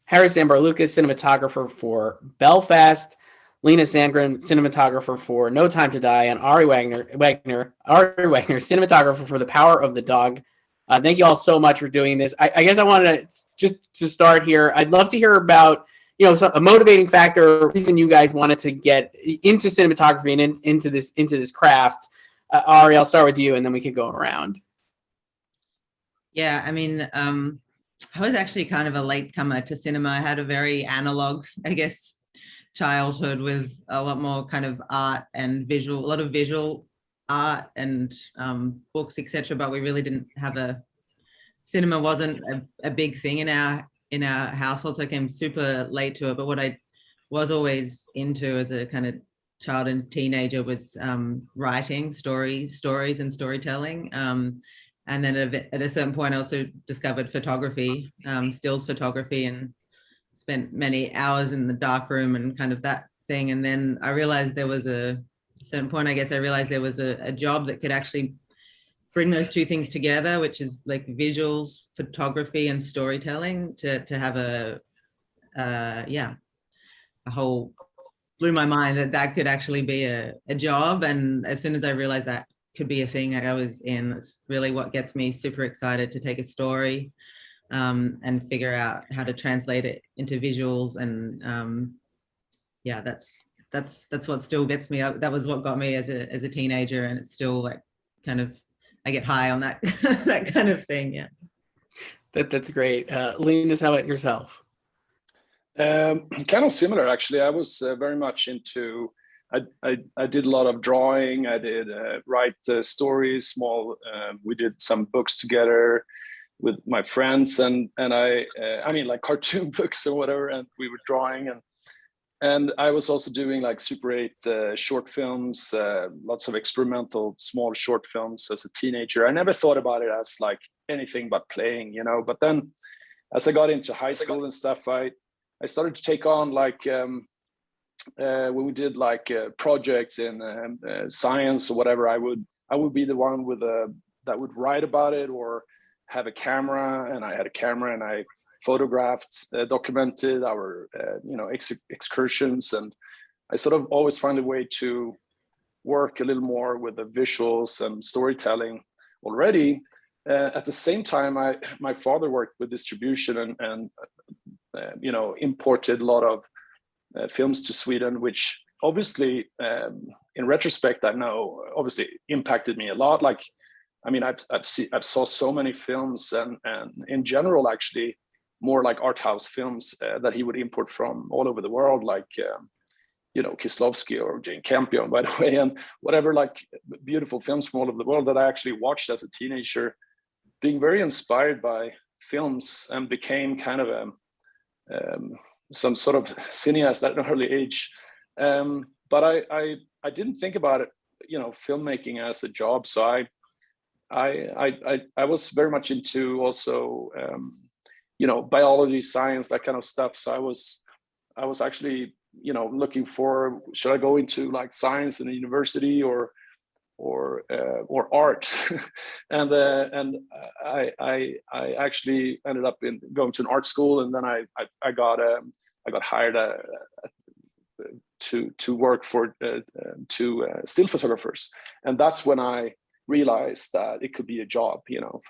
Haris Zambarloukos, cinematographer for Belfast, Linus Sandgren, cinematographer for No Time to Die, and Ari Wegner, cinematographer for The Power of the Dog. Thank you all so much for doing this. I guess I wanted to just to start here. I'd love to hear about a motivating factor, reason you guys wanted to get into cinematography and into this craft. Ari, I'll start with you, and then we could go around. Yeah, I mean, I was actually kind of a latecomer to cinema. I had a very analog, I guess, childhood with a lot more kind of art and a lot of visual art and books, etc. But we really didn't have cinema wasn't a big thing in our household, so I came super late to it. But what I was always into as a kind of child and teenager was writing stories and storytelling. And then at a certain point, I also discovered photography, stills photography, and spent many hours in the dark room and kind of that thing. And then I realized there was a job that could actually bring those two things together, which is like visuals, photography, and storytelling to have a whole, blew my mind that could actually be a job. And as soon as I realized that could be a thing I was in, it's really what gets me super excited to take a story and figure out how to translate it into visuals. And that's what still gets me up. That was what got me as a teenager, and it's still like kind of, I get high on that that kind of thing. Yeah, that's great. Linus, how about yourself? Kind of similar, actually. I was very much into. I did a lot of drawing. I did write stories. We did some books together with my friends, and I mean like cartoon books or whatever. And we were drawing, and I was also doing like Super 8 short films, lots of experimental small short films as a teenager. I never thought about it as like anything but playing, But then, as I got into high school and stuff, I started to take on like. When we did like projects in science or whatever, I would be the one that would write about it or have a camera, and I had a camera and I photographed, documented our excursions, and I sort of always find a way to work a little more with the visuals and storytelling already. At the same time, my father worked with distribution and imported a lot of films to Sweden, which obviously, in retrospect, I know obviously impacted me a lot. Like, I mean, I've saw so many films, and in general, actually, more like art house films that he would import from all over the world, like Kieslowski or Jane Campion, by the way, and whatever, like beautiful films from all over the world that I actually watched as a teenager, being very inspired by films, and became kind of some sort of cineast at an early age. But I didn't think about it, filmmaking as a job. So I was very much into also, biology, science, that kind of stuff. So I was actually, looking for, should I go into like science in a university or art? and I actually ended up going to an art school, and then I got hired to work for two still photographers, and that's when I realized that it could be a job,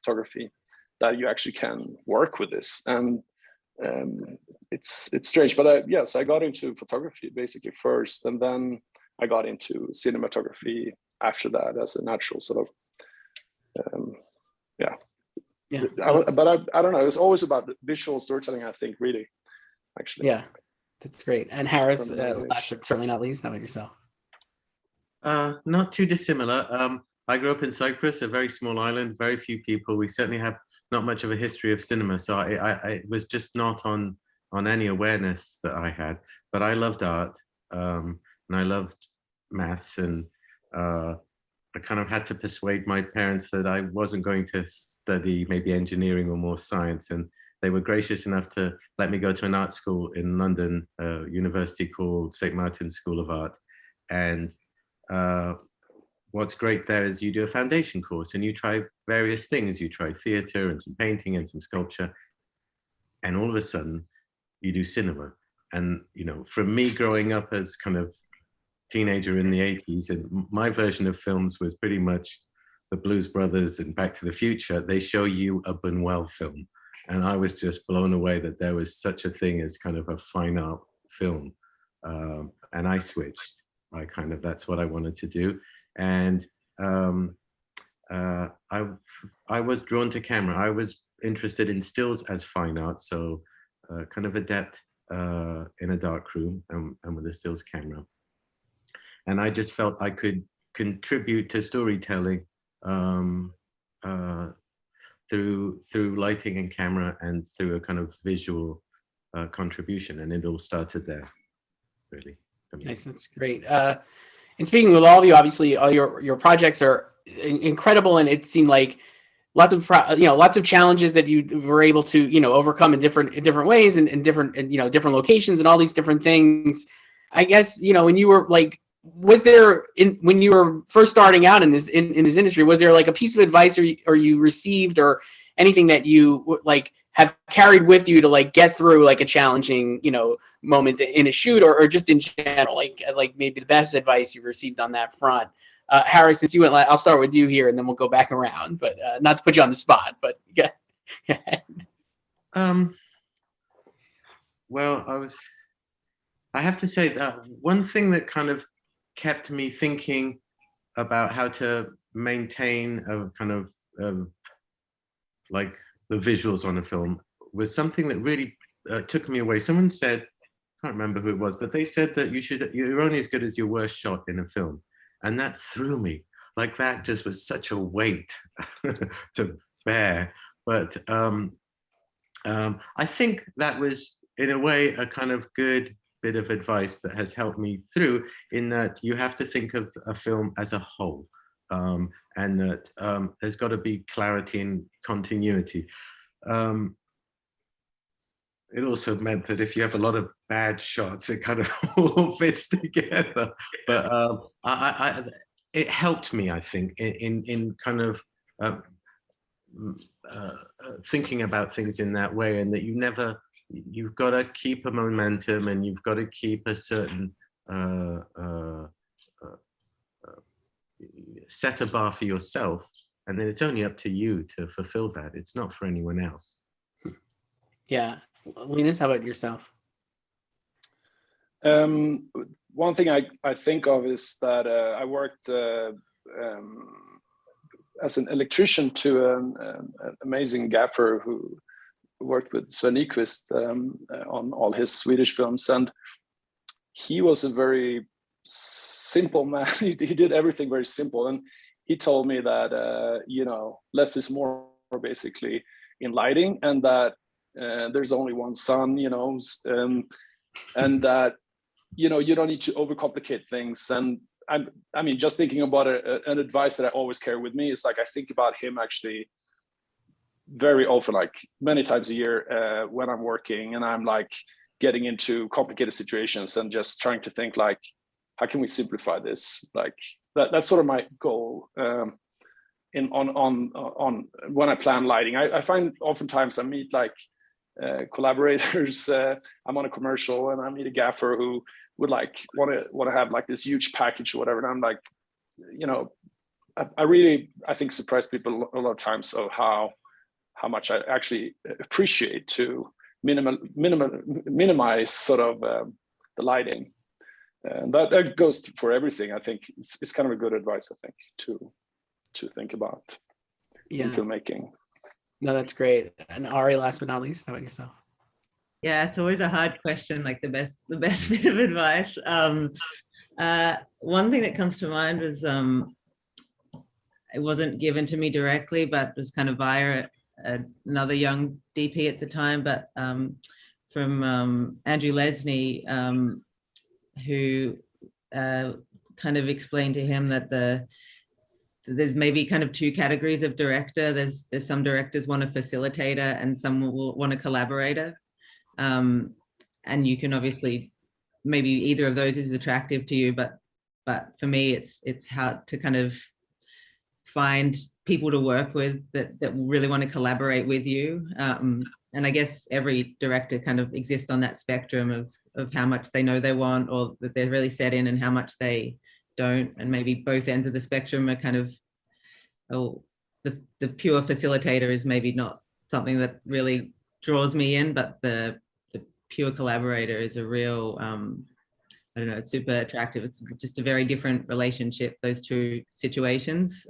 photography, that you actually can work with this. And it's strange, but I got into photography basically first, and then I got into cinematography after that as a natural sort of but I don't know, it was always about visual storytelling, I think, really, actually. Yeah, that's great. And Haris, last but certainly not least, how about yourself? Not too dissimilar. I grew up in Cyprus, a very small island, very few people. We certainly have not much of a history of cinema, so I was just not on any awareness that I had. But I loved art, and I loved maths, and I kind of had to persuade my parents that I wasn't going to study maybe engineering or more science, and they were gracious enough to let me go to an art school in London, a university called St. Martin's School of Art. And what's great there is you do a foundation course and you try various things. You try theater and some painting and some sculpture. And all of a sudden, you do cinema. And, you know, from me growing up as kind of teenager in the 80s, and my version of films was pretty much the Blues Brothers and Back to the Future. They show you a Buñuel film. And I was just blown away that there was such a thing as kind of a fine art film. And I switched. That's what I wanted to do. And I was drawn to camera. I was interested in stills as fine art. So kind of adept in a dark room and with a stills camera. And I just felt I could contribute to storytelling through lighting and camera and through a kind of visual contribution. And it all started there, really. Nice, that's great. And speaking with all of you, obviously, all your projects are incredible, and it seemed like lots of challenges that you were able to overcome in different ways and different different locations and all these different things. I guess when you were like, was there when you were first starting out in this industry, was there like a piece of advice or you received or anything that you like have carried with you to like get through like a challenging moment in a shoot or just in general, like maybe the best advice you've received on that front? Haris, since you went, I'll start with you here and then we'll go back around, but not to put you on the spot, but yeah. Well, I have to say that one thing that kind of kept me thinking about how to maintain a kind of like the visuals on a film was something that really took me away. Someone said, I can't remember who it was, but they said that you're only as good as your worst shot in a film. And that threw me. Like that just was such a weight to bear. But I think that was, in a way, a kind of good bit of advice that has helped me through, in that you have to think of a film as a whole. And that there's got to be clarity and continuity. It also meant that if you have a lot of bad shots, it kind of all fits together. But it helped me, I think, in kind of thinking about things in that way, and that you've got to keep a momentum and you've got to keep a certain set a bar for yourself, and then it's only up to you to fulfill that. It's not for anyone else. Yeah. Linus, how about yourself? One thing I think of is that I worked as an electrician to an amazing gaffer who worked with Sven Nykvist on all his Swedish films, and he was a very simple man. He did everything very simple, and he told me that less is more, basically, in lighting, and that there's only one sun, and that you don't need to overcomplicate things. And I mean, just thinking about an advice that I always carry with me is like, I think about him actually very often, like many times a year when I'm working and I'm like getting into complicated situations and just trying to think like, how can we simplify this? Like that's sort of my goal on when I plan lighting. I find oftentimes I meet like collaborators. I'm on a commercial and I meet a gaffer who would like want to have like this huge package or whatever, and I'm like, I think surprise people a lot of times of how much I actually appreciate to minimize sort of the lighting, and that goes for everything. I think it's kind of a good advice, I think, to think about in filmmaking. No, that's great. And Ari, last but not least, how about yourself? Yeah, it's always a hard question, like the best bit of advice. One thing that comes to mind was it wasn't given to me directly, but was kind of via another young DP at the time, but from Andrew Lesney, who kind of explained to him that there's maybe kind of two categories of director. There's some directors want a facilitator and some will want a collaborator. And you can obviously, maybe either of those is attractive to you, but for me, it's how to kind of find people to work with that really want to collaborate with you. And I guess every director kind of exists on that spectrum of how much they know they want, or that they're really set in, and how much they don't. And maybe both ends of the spectrum are kind of, oh, the pure facilitator is maybe not something that really draws me in, but the pure collaborator is a real, I don't know, it's super attractive. It's just a very different relationship, those two situations.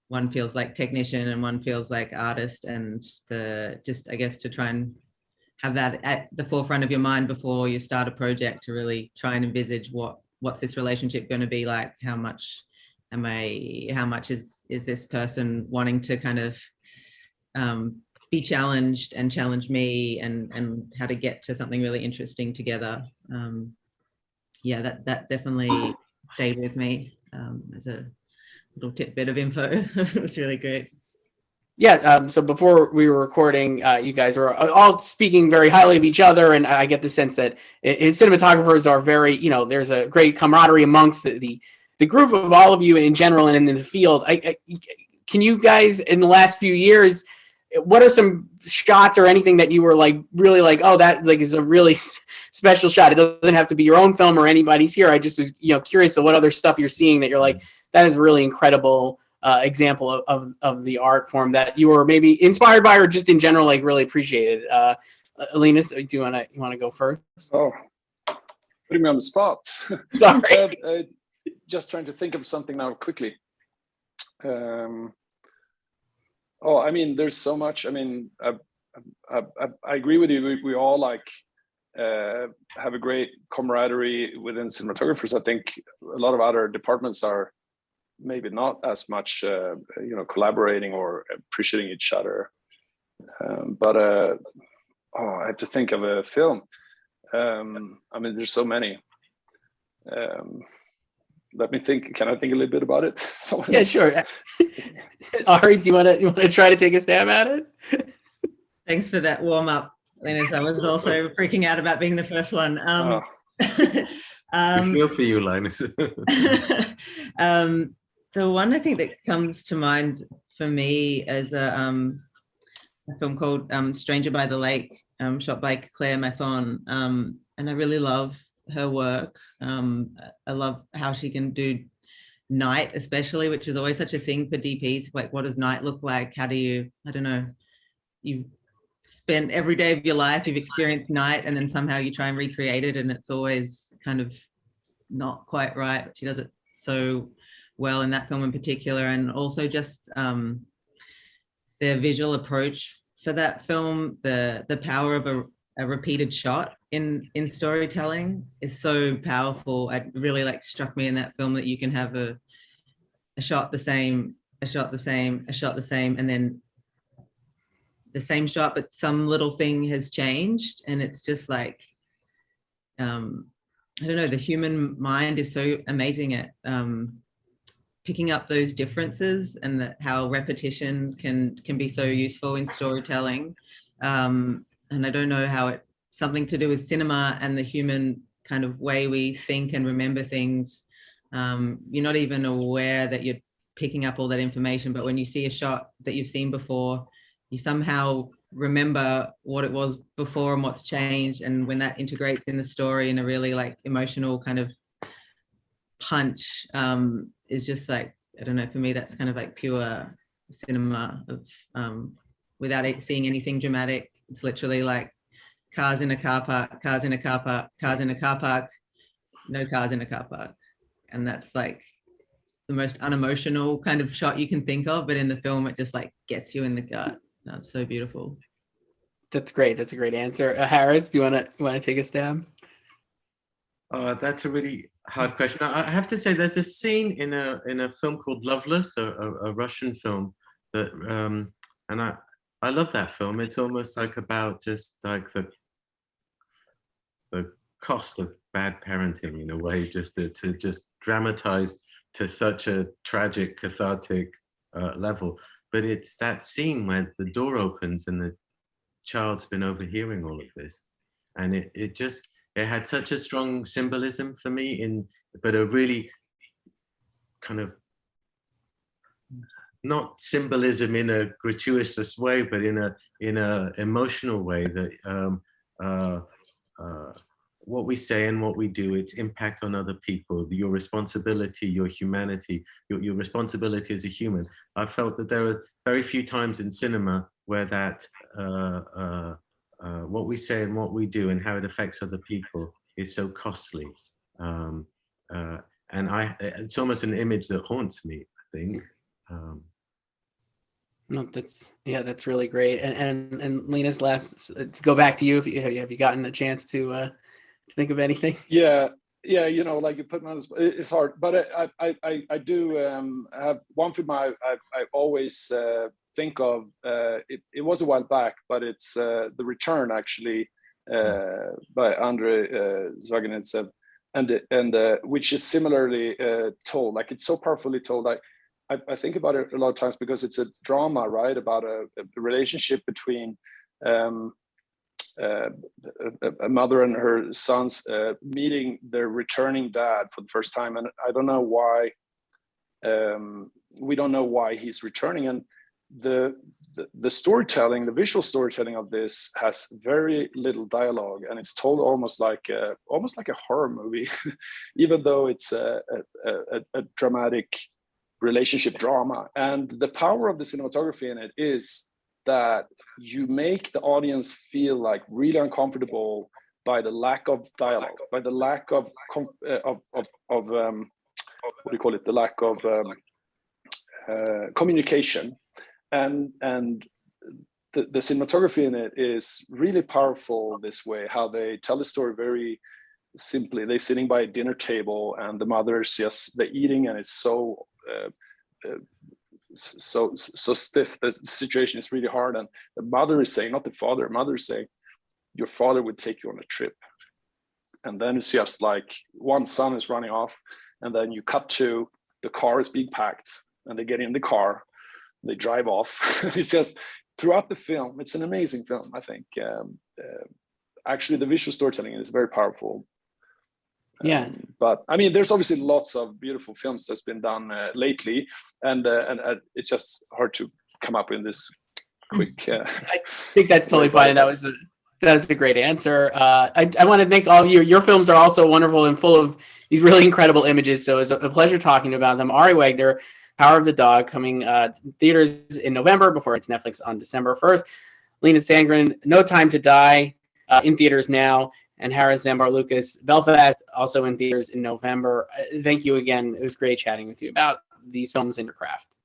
One feels like technician and one feels like artist, and I guess to try and have that at the forefront of your mind before you start a project, to really try and envisage what's this relationship going to be like? How much is this person wanting to kind of be challenged and challenge me, and how to get to something really interesting together. Yeah, that definitely stayed with me as a little tidbit of info. It was really great. Yeah, so before we were recording, you guys were all speaking very highly of each other, and I get the sense that cinematographers are very, there's a great camaraderie amongst the group of all of you in general and in the field. Can you guys, in the last few years, what are some shots or anything that you were like really like, oh, that like is a really special shot? It doesn't have to be your own film or anybody's here. I just was curious of what other stuff you're seeing that you're like, that is a really incredible example of the art form that you were maybe inspired by, or just in general like really appreciated. Linus, do you want to go first? Oh, putting me on the spot. Sorry. Just trying to think of something now quickly. I mean, there's so much. I mean, I agree with you. We all like have a great camaraderie within cinematographers. I think a lot of other departments are maybe not as much, collaborating or appreciating each other. I have to think of a film. I mean, there's so many. Let me think. Can I think a little bit about it? Yeah, sure. Ari, do you want to try to take a stab at it? Thanks for that warm up, Linus. I was also freaking out about being the first one. We feel for you, Linus. The one I think that comes to mind for me is a film called Stranger by the Lake, shot by Claire Mathon. And I really love her work. I love how she can do night, especially, which is always such a thing for DPs. Like, what does night look like? How do you, I don't know, you've spent every day of your life, you've experienced night, and then somehow you try and recreate it, and it's always kind of not quite right. But she does it so well in that film in particular. And also just their visual approach for that film, the power of a repeated shot in storytelling is so powerful. It really struck me in that film that you can have a shot the same, a shot the same, a shot the same, and then the same shot, but some little thing has changed. And it's just like, I don't know, the human mind is so amazing at picking up those differences, and how repetition can be so useful in storytelling. And I don't know how it's something to do with cinema and the human kind of way we think and remember things. You're not even aware that you're picking up all that information, but when you see a shot that you've seen before, you somehow remember what it was before and what's changed. And when that integrates in the story in a really emotional kind of punch, is just I don't know, for me, that's kind of pure cinema of without seeing anything dramatic. It's literally cars in a car park, cars in a car park, cars in a car park, no cars in a car park. And that's the most unemotional kind of shot you can think of, but in the film it just gets you in the gut. That's so beautiful. That's great. That's a great answer. Haris, do you want to take a stab? That's a really hard question. I have to say, there's a scene in a film called Loveless, a Russian film that, and I love that film. It's almost about just the cost of bad parenting in a way, just to just dramatize to such a tragic, cathartic level. But it's that scene where the door opens and the child's been overhearing all of this, and it had such a strong symbolism for me, but a really kind of not symbolism in a gratuitous way, but in a emotional way, that what we say and what we do, its impact on other people, your responsibility, your humanity, your responsibility as a human. I felt that there are very few times in cinema where that what we say and what we do and how it affects other people is so costly. And it's almost an image that haunts me, I think. No, that's really great. And Linus, to go back to you, have you gotten a chance to think of anything? Yeah, like you put me on the spot, it's hard, but I do have one film I always think of. It was a while back, but it's The Return, actually, by Andrei Zvyagintsev, and which is similarly told. Like, it's so powerfully told. I think about it a lot of times because it's a drama, right, about a relationship between a mother and her sons meeting their returning dad for the first time, and I don't know why. We don't know why he's returning, and the storytelling, the visual storytelling of this has very little dialogue, and it's told almost like a horror movie, even though it's a dramatic relationship drama. And the power of the cinematography in it is that you make the audience feel like really uncomfortable by the lack of dialogue, by the lack of what do you call it? The lack of communication, and the cinematography in it is really powerful this way. How they tell the story very simply. They're sitting by a dinner table, and the mother's they're eating, and it's so stiff. The situation is really hard, and the mother is saying, not the father, mother is saying, your father would take you on a trip. And then it's just like one son is running off, and then you cut to the car is being packed, and they get in the car, they drive off. It's just throughout the film, it's an amazing film, I think. Actually, the visual storytelling is very powerful. Yeah. But I mean, there's obviously lots of beautiful films that's been done lately, and it's just hard to come up with this quick. I think that's totally fine. That was a great answer. I want to thank all of you. Your films are also wonderful and full of these really incredible images. So it's a pleasure talking about them. Ari Wegner, Power of the Dog, coming theaters in November before it's Netflix on December 1st. Linus Sandgren, No Time to Die, in theaters now. And Haris Zambarloukos, Belfast, also in theaters in November. Thank you again. It was great chatting with you about these films and your craft.